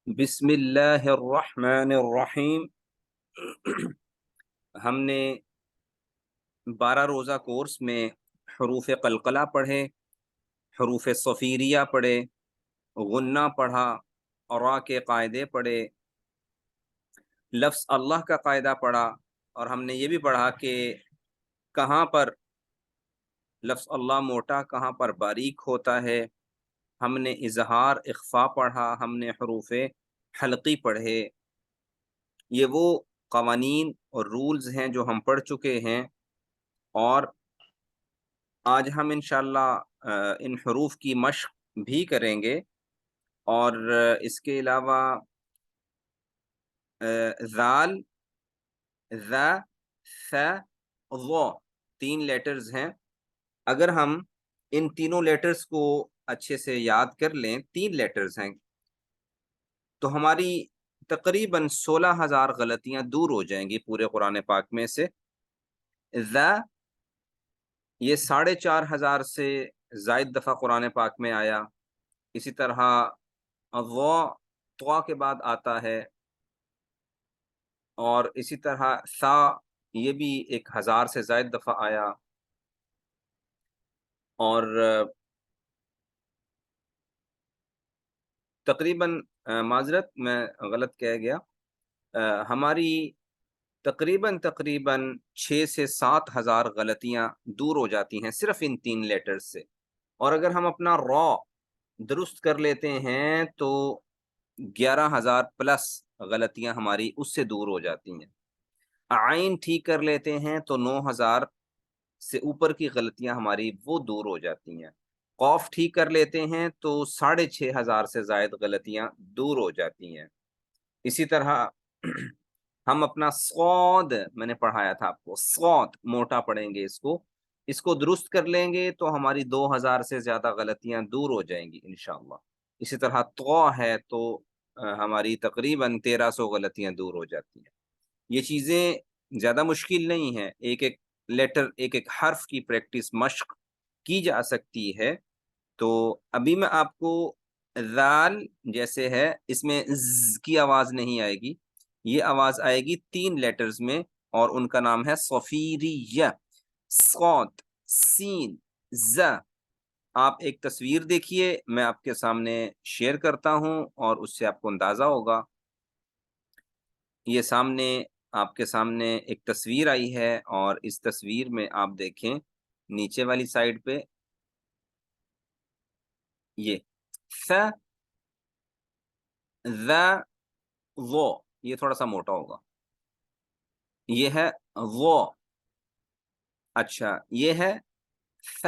بسم اللہ الرحمن الرحیم۔ ہم نے 12 روزہ کورس میں حروف قلقلہ پڑھے، حروف صفیریہ پڑھے، غنہ پڑھا، را کے قاعدے پڑھے، لفظ اللہ کا قاعدہ پڑھا، اور ہم نے یہ بھی پڑھا کہ کہاں پر لفظ اللہ موٹا کہاں پر باریک ہوتا ہے۔ ہم نے اظہار اخفا پڑھا، ہم نے حروف حلقی پڑھے۔ یہ وہ قوانین اور رولز ہیں جو ہم پڑھ چکے ہیں، اور آج ہم انشاءاللہ ان حروف کی مشق بھی کریں گے، اور اس کے علاوہ ذال، ذ، ث، ظ 3 لیٹرز ہیں۔ اگر ہم ان تینوں لیٹرز کو اچھے سے یاد کر لیں، 3 لیٹرز ہیں، تو ہماری تقریباً 16,000 غلطیاں دور ہو جائیں گی پورے قرآن پاک میں سے۔ ذ یہ 4,500 سے زائد دفعہ قرآن پاک میں آیا۔ اسی طرح ظا طوا کے بعد آتا ہے، اور اسی طرح ثا یہ بھی 1,000 سے زائد دفعہ آیا، اور تقریباً معذرت میں غلط کہہ گیا، ہماری تقریباً 6 سے 7,000 غلطیاں دور ہو جاتی ہیں صرف ان 3 لیٹرز سے۔ اور اگر ہم اپنا را درست کر لیتے ہیں تو 11,000 پلس غلطیاں ہماری اس سے دور ہو جاتی ہیں۔ عین ٹھیک کر لیتے ہیں تو 9,000 سے اوپر کی غلطیاں ہماری وہ دور ہو جاتی ہیں۔ قوف ٹھیک کر لیتے ہیں تو 6,500 سے زائد غلطیاں دور ہو جاتی ہیں۔ اسی طرح ہم اپنا صاد، میں نے پڑھایا تھا آپ کو، صاد موٹا پڑھیں گے، اس کو درست کر لیں گے تو ہماری 2,000 سے زیادہ غلطیاں دور ہو جائیں گی انشاءاللہ۔ اسی طرح طا ہے تو ہماری تقریباً 1,300 غلطیاں دور ہو جاتی ہیں۔ یہ چیزیں زیادہ مشکل نہیں ہیں، ایک ایک لیٹر، ایک ایک حرف کی پریکٹس، مشق کی جا سکتی ہے۔ تو ابھی میں آپ کو ذال جیسے ہے، اس میں ز کی آواز نہیں آئے گی، یہ آواز آئے گی 3 لیٹرز میں، اور ان کا نام ہے صفیریہ، صاد، سین، ز۔ آپ ایک تصویر دیکھیے، میں آپ کے سامنے شیئر کرتا ہوں اور اس سے آپ کو اندازہ ہوگا۔ یہ سامنے آپ کے سامنے ایک تصویر آئی ہے، اور اس تصویر میں آپ دیکھیں نیچے والی سائڈ پہ یہ ث، ذ، ظ، یہ تھوڑا سا موٹا ہوگا، یہ ہے ظ، اچھا یہ ہے ث۔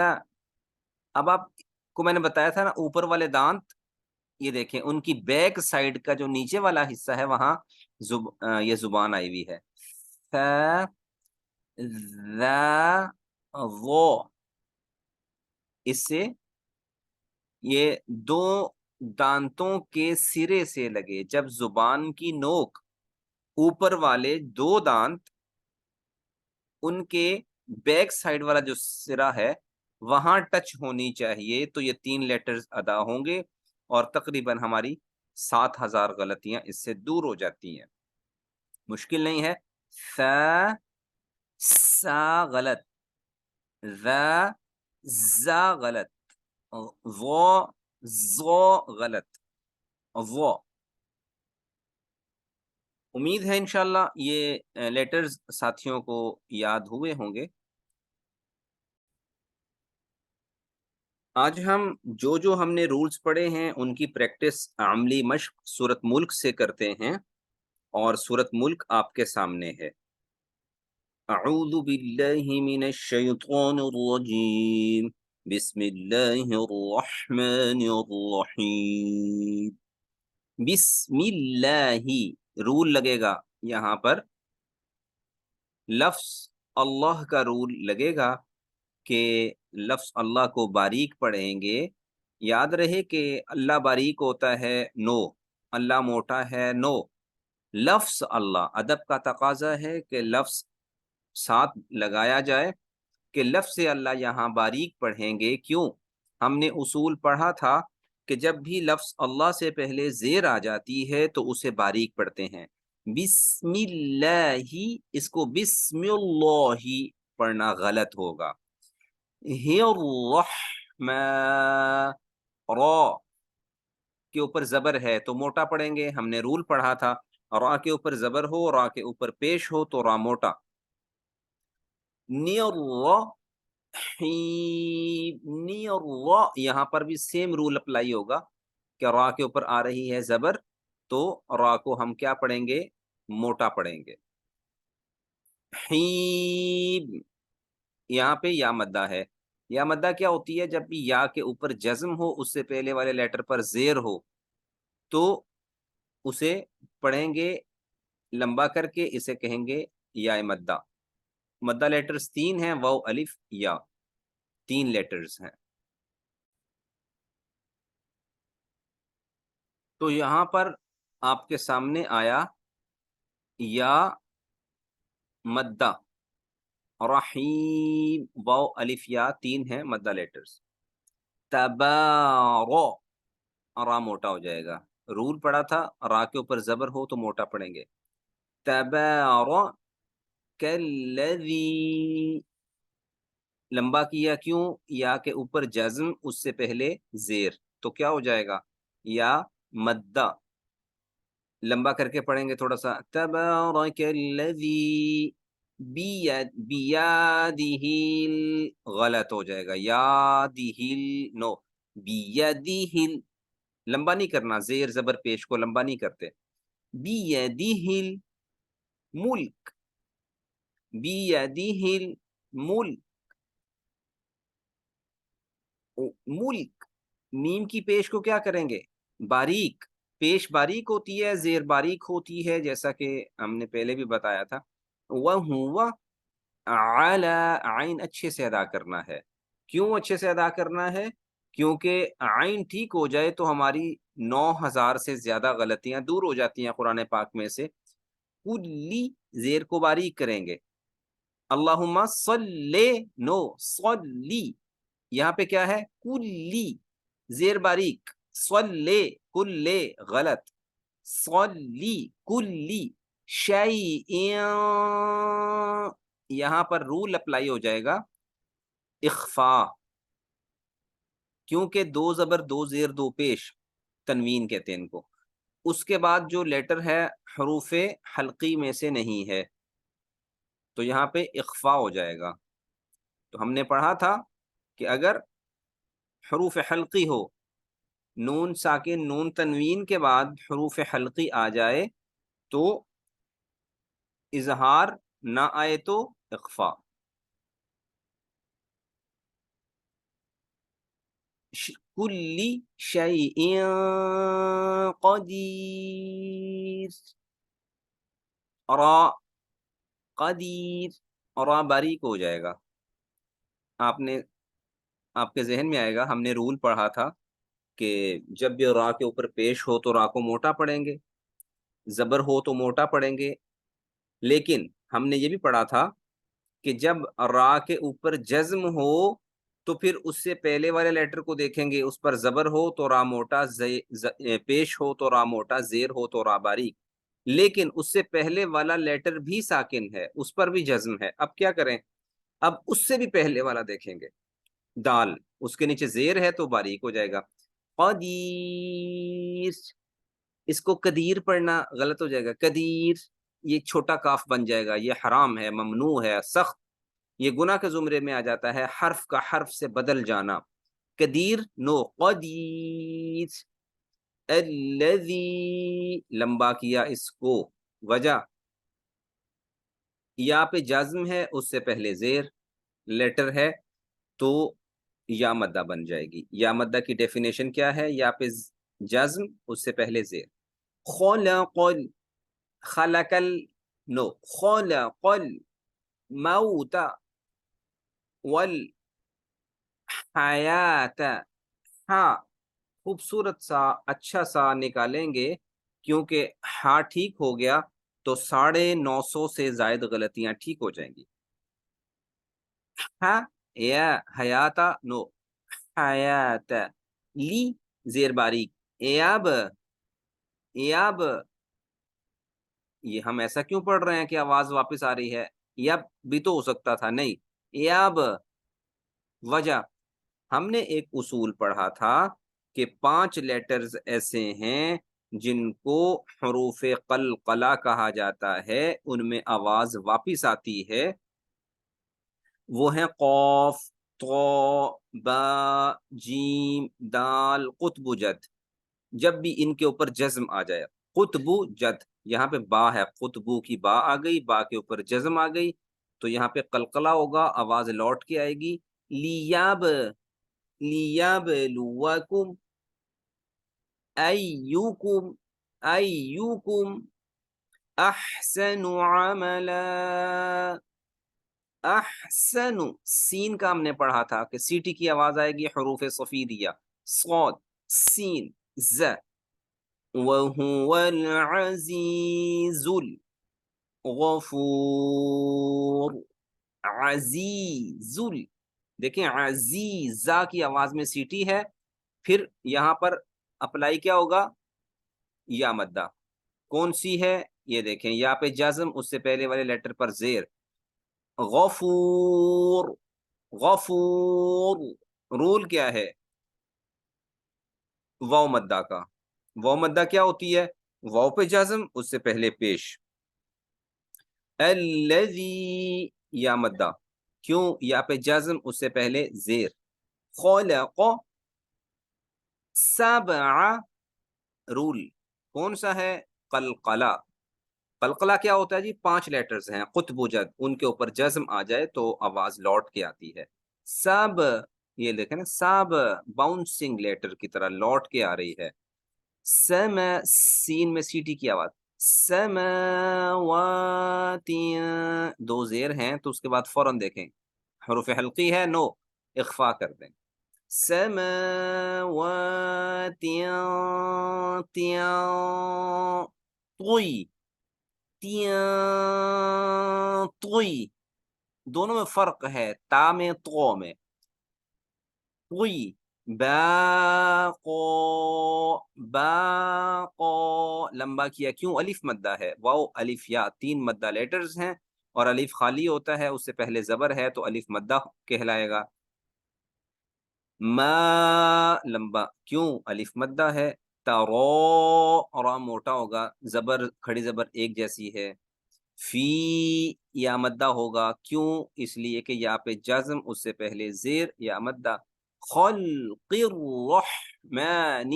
اب آپ کو میں نے بتایا تھا نا اوپر والے دانت، یہ دیکھیں ان کی بیک سائڈ کا جو نیچے والا حصہ ہے وہاں یہ زبان آئی ہوئی ہے، ث، ذ، ظ۔ اس سے یہ 2 دانتوں کے سرے سے لگے، جب زبان کی نوک اوپر والے 2 دانت ان کے بیک سائڈ والا جو سرا ہے وہاں ٹچ ہونی چاہیے، تو یہ 3 لیٹرز ادا ہوں گے، اور تقریباً ہماری 7,000 غلطیاں اس سے دور ہو جاتی ہیں۔ مشکل نہیں ہے۔ ث، سا غلط، ذ، زا غلط، ظ، ظو غلط، ظو۔ امید ہے انشاءاللہ یہ لیٹرز ساتھیوں کو یاد ہوئے ہوں گے۔ آج ہم جو ہم نے رولز پڑھے ہیں ان کی پریکٹس عملی مشق سورۃ ملک سے کرتے ہیں، اور سورۃ ملک آپ کے سامنے ہے۔ اعوذ باللہ من الشیطان الرجیم، بسم اللہ الرحمن الرحیم۔ بسم اللہ رول لگے گا یہاں پر، لفظ اللہ کا رول لگے گا کہ لفظ اللہ کو باریک پڑھیں گے۔ یاد رہے کہ اللہ باریک ہوتا ہے، نو، اللہ موٹا ہے، نو۔ لفظ اللہ، ادب کا تقاضا ہے کہ لفظ ساتھ لگایا جائے، کہ لفظ اللہ یہاں باریک پڑھیں گے۔ کیوں؟ ہم نے اصول پڑھا تھا کہ جب بھی لفظ اللہ سے پہلے زیر آ جاتی ہے تو اسے باریک پڑھتے ہیں. بسم اللہ، اس کو بسم اللہ پڑھنا غلط ہوگا. ہی الرحمن، را کے اوپر زبر ہے تو موٹا پڑھیں گے، ہم نے رول پڑھا تھا. را کے اوپر زبر ہو، را کے اوپر پیش ہو تو را موٹا. نی الرحیم، نی الرح، یہاں پر بھی سیم رول اپلائی ہوگا کہ را کے اوپر آ رہی ہے زبر تو را کو ہم کیا پڑھیں گے؟ موٹا پڑھیں گے. حیم، یہاں پہ یا مدہ ہے. یا مدہ کیا ہوتی ہے؟ جب بھی یا کے اوپر جزم ہو، اس سے پہلے والے لیٹر پر زیر ہو تو اسے پڑھیں گے لمبا کر کے، اسے کہیں گے یا مدہ. مدہ لیٹرز 3 ہیں، واو الف یا، 3 لیٹرز ہیں. تو یہاں پر آپ کے سامنے آیا یا مدہ، رحیم، واو الف یا، 3 ہیں مدہ لیٹرز. تبارو، را موٹا ہو جائے گا. رول پڑا تھا را کے اوپر زبر ہو تو موٹا پڑھیں گے. تبارک الذی، لمبا کیا کیوں؟ یا کے اوپر جزم، اس سے پہلے زیر، تو کیا ہو جائے گا؟ یا مدہ. لمبا کر کے پڑھیں گے تھوڑا سا. تبارک الذی بیادہ، غلط ہو جائے گا. یادہ، نو، بیدہ، لمبا نہیں کرنا، زیر زبر پیش کو لمبا نہیں کرتے. بیدہ الملک، بیدہ الملک، ملک، میم کی پیش کو کیا کریں گے؟ باریک. پیش باریک ہوتی ہے، زیر باریک ہوتی ہے، جیسا کہ ہم نے پہلے بھی بتایا تھا. وَهُوَ عَلَى، عین اچھے سے ادا کرنا ہے. کیوں اچھے سے ادا کرنا ہے؟ کیونکہ عین ٹھیک ہو جائے تو ہماری 9000 سے زیادہ غلطیاں دور ہو جاتی ہیں قرآن پاک میں سے. کلی، زیر کو باریک کریں گے. اللہم صلی، نو، صلی، یہاں پہ کیا ہے؟ کلی، زیر باریک. صلی، کلے، غلط. صلی، کلی شیئن، یہاں پر رول اپلائی ہو جائے گا اخفا، کیونکہ 2 زبر 2 زیر 2 پیش، تنوین کہتے ہیں ان کو. اس کے بعد جو لیٹر ہے حروف حلقی میں سے نہیں ہے تو یہاں پہ اخفا ہو جائے گا. تو ہم نے پڑھا تھا کہ اگر حروف حلقی ہو، نون ساکن نون تنوین کے بعد حروف حلقی آ جائے تو اظہار نہ آئے تو اخفا. کلی شیء قدیر، را، قدیر، را باریک ہو جائے گا. آپ کے ذہن میں آئے گا ہم نے رول پڑھا تھا کہ جب بھی را کے اوپر پیش ہو تو را کو موٹا پڑھیں گے، زبر ہو تو موٹا پڑھیں گے. لیکن ہم نے یہ بھی پڑھا تھا کہ جب را کے اوپر جزم ہو تو پھر اس سے پہلے والے لیٹر کو دیکھیں گے، اس پر زبر ہو تو را موٹا، پیش ہو تو را موٹا، زیر ہو تو را باریک. لیکن اس سے پہلے والا لیٹر بھی ساکن ہے، اس پر بھی جزم ہے. اب کیا کریں؟ اب اس سے بھی پہلے والا دیکھیں گے، دال، اس کے نیچے زیر ہے تو باریک ہو جائے گا. قدیر، اس کو قدیر پڑھنا غلط ہو جائے گا. قدیر، یہ چھوٹا کاف بن جائے گا، یہ حرام ہے، ممنوع ہے، سخت، یہ گناہ کے زمرے میں آ جاتا ہے، حرف کا حرف سے بدل جانا. قدیر، نو، قدیر. الذی، لمبا کیا اس کو، وجہ یا پہ جازم ہے، اس سے پہلے زیر لیٹر ہے تو یا مدہ بن جائے گی. یا مدہ کی ڈیفینیشن کیا ہے؟ یا پہ جازم، اس سے پہلے زیر. خلق، خلق، نو، خلق الموت والحیات، ہاں خوبصورت سا اچھا سا نکالیں گے، کیونکہ ہاں ٹھیک ہو گیا تو 950 سے زائد غلطیاں ٹھیک ہو جائیں گی. ہاں، یا حیاتا، نو، حیات، لی، زیر باریک ایاب، ایاب، یہ ہم ایسا کیوں پڑھ رہے ہیں کہ آواز واپس آ رہی ہے؟ یب بھی تو ہو سکتا تھا، نہیں ایاب۔ وجہ، ہم نے ایک اصول پڑھا تھا کہ 5 لیٹرز ایسے ہیں جن کو حروف قلقلہ کہا جاتا ہے، ان میں آواز واپس آتی ہے، وہ ہیں قوف، طو، با، جیم، دال، قطب جد۔ جب بھی ان کے اوپر جزم آ جائے، قطب جد، یہاں پہ با ہے، قطبو کی با آ گئی، با کے اوپر جزم آ گئی، تو یہاں پہ قلقلہ ہوگا، آواز لوٹ کے آئے گی، لیاب، لیاب لواکم، ایوکم، ایوکم احسن عملا۔ احسن، سین کا ہم نے پڑھا تھا کہ سیٹی کی آواز آئے گی، حروف صفیدیہ، صاد، سین، ز، وَهُوَ الْعَزِيزُ الغفور، عزیز، دیکھیں عزیزہ کی آواز میں سیٹی ہے، پھر یہاں پر اپلائی کیا ہوگا؟ یا مدہ، کون سی ہے؟ یہ دیکھیں یا پہ جزم، اس سے پہلے والے لیٹر پر زیر، غفور، غفور، رول کیا ہے؟ واو مدہ کا، واو مدہ کیا ہوتی ہے؟ واو پہ جزم، اس سے پہلے پیش، الذی، یا مدہ، کیوں؟ یا پہ جزم، اس سے پہلے زیر، خلق، سبع، رول کون سا ہے؟ قلقلہ۔ قلقلہ کیا ہوتا ہے جی؟ 5 لیٹرز ہیں، قطب و جد، ان کے اوپر جزم آ جائے تو آواز لوٹ کے آتی ہے، سب، یہ دیکھیں نا، سب باؤنسنگ لیٹر کی طرح لوٹ کے آ رہی ہے، سم، سین میں سیٹی کی آواز، سماوات، 2 زیر ہیں تو اس کے بعد فوراً دیکھیں حروف حلقی ہے، نو، اخفا کر دیں، سماوات، طوی، طوی، دونوں میں فرق ہے، تا میں، تو میں، طوی، باقو، باقو، لمبا کیا، کیوں؟ الف مدہ ہے، واو الف یا، 3 مدہ لیٹرز ہیں، اور الف خالی ہوتا ہے، اس سے پہلے زبر ہے تو الف مدہ کہلائے گا، ما، لمبا، کیوں؟ الف مدہ ہے، ترو، را موٹا ہوگا، زبر، کھڑی زبر ایک جیسی ہے، فی، یا مدہ ہوگا، کیوں؟ اس لیے کہ یا پہ جزم، اس سے پہلے زیر، یا مدہ، خلق الرحمن،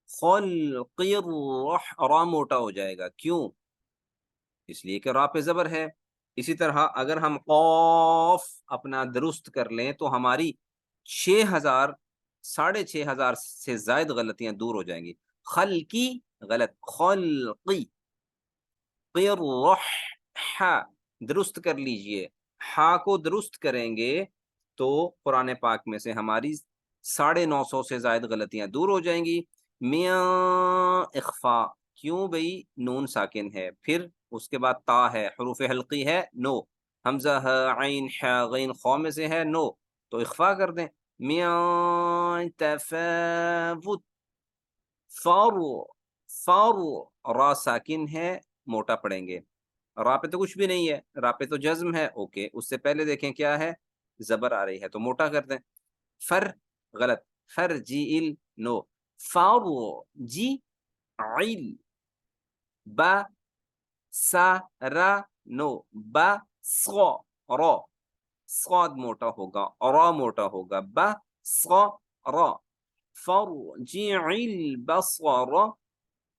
خلق را موٹا ہو جائے گا، کیوں؟ اس لیے کہ را پہ زبر ہے۔ اسی طرح اگر ہم قوف اپنا درست کر لیں تو ہماری 6000 6500 سے زائد غلطیاں دور ہو جائیں گی، خلقی غلط، خلقی، قرح، درست کر لیجئے، ہا کو درست کریں گے تو قرآن پاک میں سے ہماری 950 سے زائد غلطیاں دور ہو جائیں گی، میاں، اخفا، کیوں بھئی؟ نون ساکن ہے، پھر اس کے بعد تا ہے، حروف حلقی ہے، نو، حمزہ ہے، عین ہے، غین خو میں سے ہے، نو، تو اخفا کر دیں، میاں تفاوت، فارو، فارو، را ساکن ہے، موٹا پڑھیں گے، را پہ تو کچھ بھی نہیں ہے، را پہ تو جزم ہے، اوکے، اس سے پہلے دیکھیں کیا ہے؟ زبر آ رہی ہے تو موٹا کر دیں، فر، غلط، فر جی ال، نو، فارو جی عیل، با، سا، را، نو، با، سو، رو، صاد موٹا ہوگا، را موٹا ہوگا، با، سو، را، فرجع البصر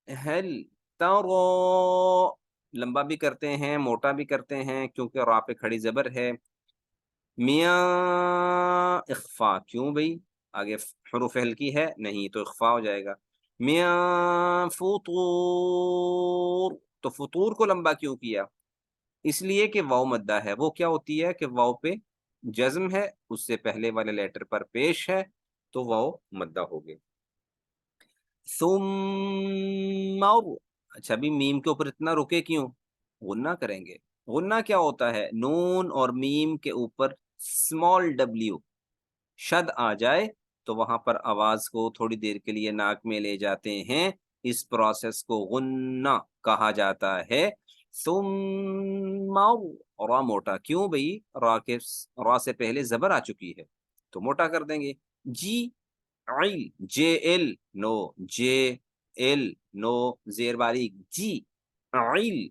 هل ترى، لمبا بھی کرتے ہیں، موٹا بھی کرتے ہیں، کیونکہ را پہ کھڑی زبر ہے، میاں، اخفا، کیوں بھئی؟ آگے حروف ہلکی ہے نہیں تو اخفا ہو جائے گا، میاں فطور، تو فطور کو لمبا کیوں کیا؟ اس لیے کہ واو مدہ ہے، وہ کیا ہوتی ہے کہ واو پہ جزم ہے، اس سے پہلے والے لیٹر پر پیش ہے تو واو مدہ ہو گئی، ثم، اچھا بھی میم کے اوپر اتنا رکے کیوں؟ غنہ کریں گے، غنہ کیا ہوتا ہے؟ نون اور میم کے اوپر اسمال ڈبلیو شد آ جائے تو وہاں پر آواز کو تھوڑی دیر کے لیے ناک میں لے جاتے ہیں، اس پروسیس کو غنہ کہا جاتا ہے۔ ثم را موٹا، کیوں بھئی؟ را سے پہلے زبر آ چکی ہے تو موٹا کر دیں گے۔ جی عیل، جے ایل نو، جے ایل نو، زیر باریک جی عیل۔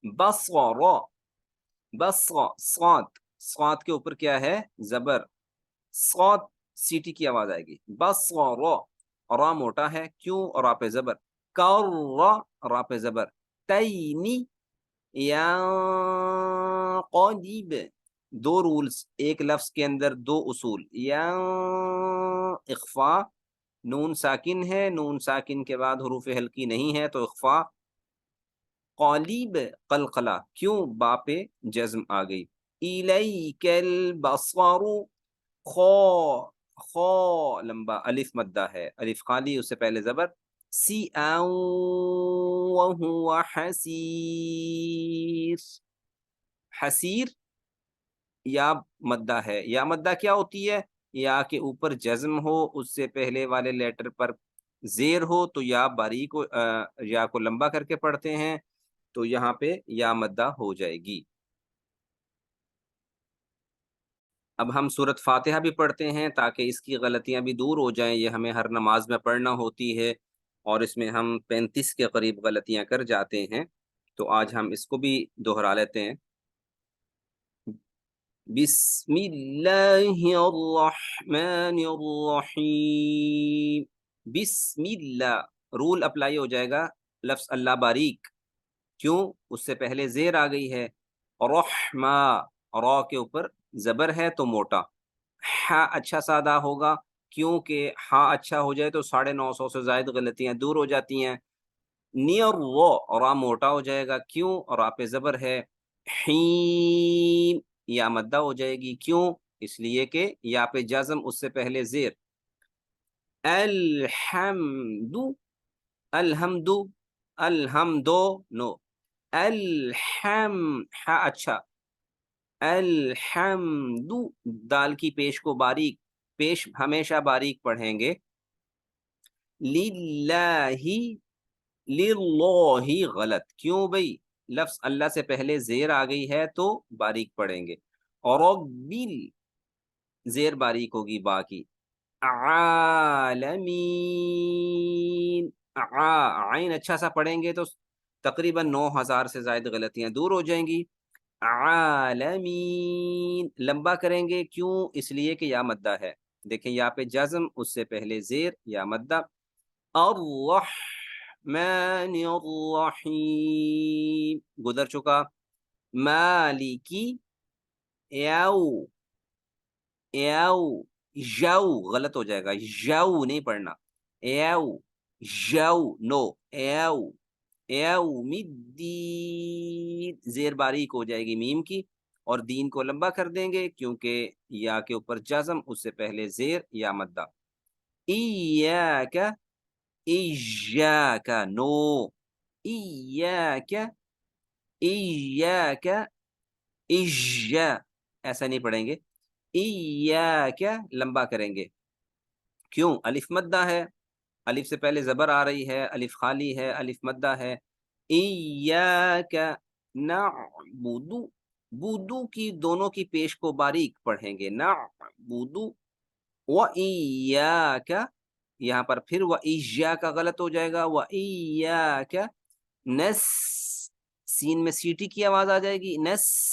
بصر، بصر، صاد کے اوپر کیا ہے؟ زبر، صاد سیٹی کی آواز آئے گی۔ بصر، را موٹا ہے، کیوں؟ را پہ زبر۔ کر، را پہ زبر۔ تینی، یا قریب، دو رولز ایک لفظ کے اندر، دو اصول۔ یا اخفا، نون ساکن ہے، نون ساکن کے بعد حروف ہلکی نہیں ہے تو اخفا۔ قالیب، قلقلہ، کیوں؟ با پہ جزم آ گئی۔ الیک البصر، خو لمبا، الف مدہ ہے، الف خالی، اس سے پہلے زبر۔ سی وہو حسیر، حسیر یا مدہ ہے۔ یا مدہ کیا ہوتی ہے؟ یا کے اوپر جزم ہو، اس سے پہلے والے لیٹر پر زیر ہو تو یا باریک یا کو لمبا کر کے پڑھتے ہیں تو یہاں پہ یا مدہ ہو جائے گی۔ اب ہم سورۃ فاتحہ بھی پڑھتے ہیں تاکہ اس کی غلطیاں بھی دور ہو جائیں، یہ ہمیں ہر نماز میں پڑھنا ہوتی ہے اور اس میں ہم 35 کے قریب غلطیاں کر جاتے ہیں، تو آج ہم اس کو بھی دہرا لیتے ہیں۔ بسم اللہ الرحمن الرحیم، بسم اللہ، رول اپلائی ہو جائے گا لفظ اللہ باریک، کیوں؟ اس سے پہلے زیر آ گئی ہے۔ رحمہ، را کے اوپر زبر ہے تو موٹا۔ ہا اچھا سادہ ہوگا، کیونکہ ہا اچھا ہو جائے تو 950 سے زائد غلطیاں دور ہو جاتی ہیں۔ نیئر وہ، را موٹا ہو جائے گا، کیوں؟ را پہ زبر ہے۔ حیم، یا مدہ ہو جائے گی، کیوں؟ اس لیے کہ یا پہ جزم، اس سے پہلے زیر۔ الحمد، الحمد، الحمدو نو، ہا اچھا، الحمد، دال کی پیش کو باریک، پیش ہمیشہ باریک پڑھیں گے۔ للہ، للہ غلط، کیوں بھئی؟ لفظ اللہ سے پہلے زیر آ گئی ہے تو باریک پڑھیں گے۔ اور زیر باریک ہوگی با کی۔ عالمین، عین اچھا سا پڑھیں گے تو تقریباً 9000 سے زائد غلطیاں دور ہو جائیں گی۔ عالمین، لمبا کریں گے، کیوں؟ اس لیے کہ یا مدہ ہے، دیکھیں یا پہ جزم، اس سے پہلے زیر، یا مدہ۔ الرحمن الرحیم، گزر چکا۔ مالکی، یو، یو، یو غلط ہو جائے گا، یو نہیں پڑھنا، یو، یو نو، یو، یوم الدین، زیر باریک ہو جائے گی میم کی، اور دین کو لمبا کر دیں گے کیونکہ یا کے اوپر جزم، اس سے پہلے زیر، یا مدہ۔ ایاک، ایاک نو، ایاک، ایاک، ایسا نہیں پڑھیں گے، ایاک لمبا کریں گے، کیوں؟ الف مدہ ہے، الف سے پہلے زبر آ رہی ہے، الف خالی ہے، الف مدہ ہے۔ ایاک نعبد، بودو کی دونوں کی پیش کو باریک پڑھیں گے، نعبد و ایاک، یہاں پر پھر و ایاک غلط ہو جائے گا، و ایاک نس، سین میں سیٹی کی آواز آ جائے گی، نس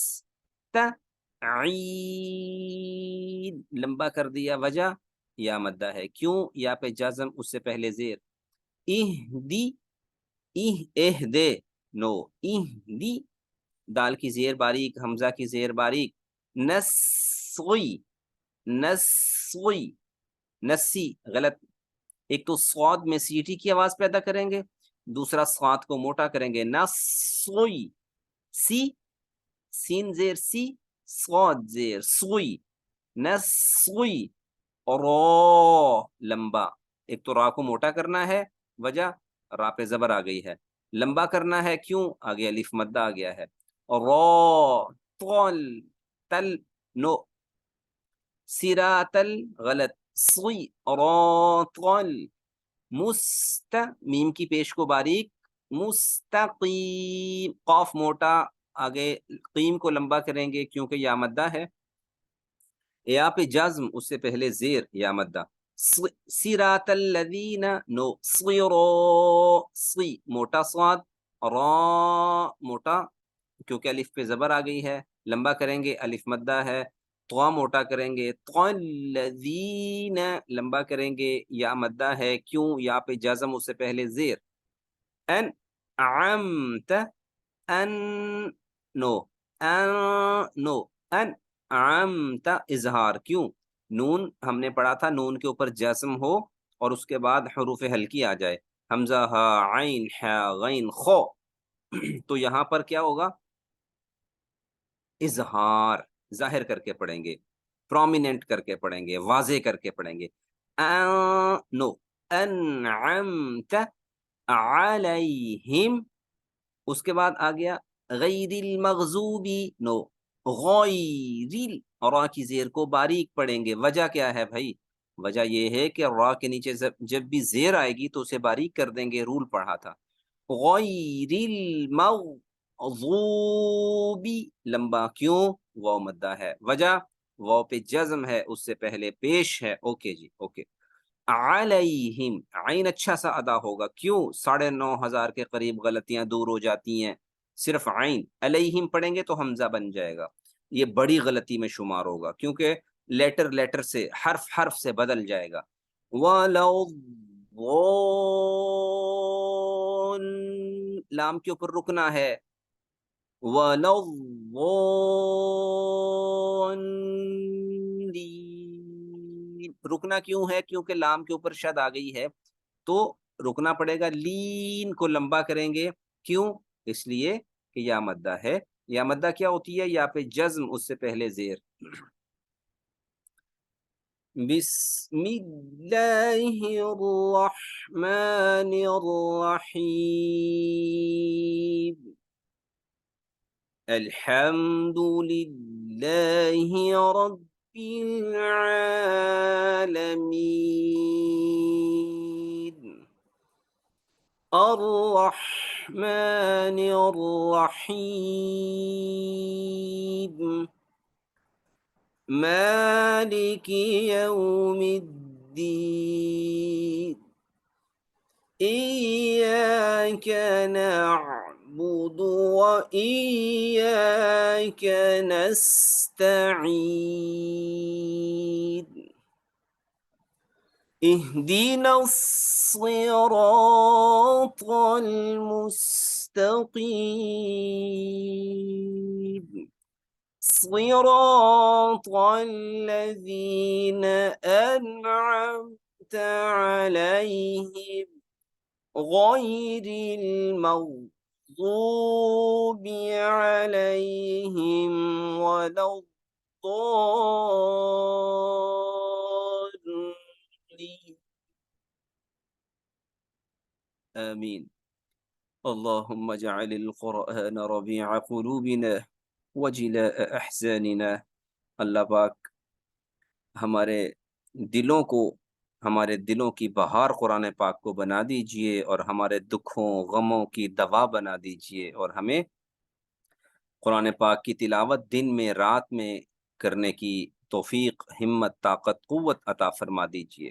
عید، لمبا کر دیا، وجہ یا مدہ ہے، کیوں؟ یا پہ جزم، اس سے پہلے زیر۔ اہدی، اہدے نو، اہدی، دال کی زیر باریک، حمزہ کی زیر باریک۔ نسوی، نسوی، نسی غلط، ایک تو صاد میں سیٹی کی آواز پیدا کریں گے، دوسرا صاد کو موٹا کریں گے، نسوی، سی، سین زیر سی، صاد زیر سوئی، نسوئی، رو لمبا، ایک تو را کو موٹا کرنا ہے، وجہ را پہ زبر آ گئی ہے، لمبا کرنا ہے، کیوں؟ آگے الف مدہ آ گیا ہے۔ رو، طول، تل نو، سراتل غلط، صراطل میم کی پیش کو باریک، مستقیم، قاف موٹا، آگے قیم کو لمبا کریں گے کیونکہ یا مدہ ہے، یا پہ جزم، اس سے پہلے زیر یا مدہ، صراط الذین، نو، سی موٹا صاد، را موٹا کیونکہ الف پہ زبر آ گئی ہے، لمبا کریں گے، الف مدہ ہے، طوا موٹا کریں گے، الذین لمبا کریں گے، یا مدہ ہے، کیوں؟ یا پہ جزم، اس سے پہلے زیر، ان عمت، ان، نو، ان، نو، ان عمت، اظہار، کیوں؟ نون ہم نے پڑھا تھا نون کے اوپر جزم ہو اور اس کے بعد حروف ہلکی آ جائے، حمزہ، ہا، عین، حا، غین، خو، تو یہاں پر کیا ہوگا؟ اظہار، ظاہر کر کے پڑھیں گے، پرومیننٹ کر کے پڑھیں گے، واضح کر کے پڑھیں گے، نو، انعمت علیہم، اس کے بعد آ گیا غیر المغضوبی، نو، غیر، را کی زیر کو باریک پڑھیں گے، وجہ کیا ہے بھائی؟ وجہ یہ ہے کہ را کے نیچے جب بھی زیر آئے گی تو اسے باریک کر دیں گے، رول پڑھا تھا، غیر المغضوبی، لمبا، کیوں؟ واو مدہ ہے، وجہ واو پہ جزم ہے، اس سے پہلے پیش ہے، اوکے جی، اوکے، علیہم، عین اچھا سا ادا ہوگا، کیوں؟ 9,500 کے قریب غلطیاں دور ہو جاتی ہیں، صرف عین، علیہم پڑھیں گے تو حمزہ بن جائے گا، یہ بڑی غلطی میں شمار ہوگا کیونکہ لیٹر سے، حرف سے بدل جائے گا، وَلَوْ لام کے اوپر رکنا ہے، وَلَوْ رکنا کیوں ہے؟ کیونکہ لام کے اوپر شد آ گئی ہے تو رکنا پڑے گا، لین کو لمبا کریں گے، کیوں؟ اس لیے کہ یا مدہ ہے، یا مدہ کیا ہوتی ہے؟ یا پہ جزم، اس سے پہلے زیر، بسم اللہ الرحمن الرحیم، الحمد للہ رب العالمین، الرحمن الرحیم، مالک یوم الدین، ایاک نعبد وإیاک نستعین، اهدنا الصراط المستقیم، صراط الذین أنعمت علیہم غیر المغضوب علیہم ولا الضالین، آمین، اللہم اجعل القرآن ربیع قلوبنا وجلاء احزاننا، اللہ پاک ہمارے دلوں کو، ہمارے دلوں کی بہار قرآن پاک کو بنا دیجئے اور ہمارے دکھوں غموں کی دوا بنا دیجئے، اور ہمیں قرآن پاک کی تلاوت دن میں رات میں کرنے کی توفیق، ہمت، طاقت، قوت عطا فرما دیجئے۔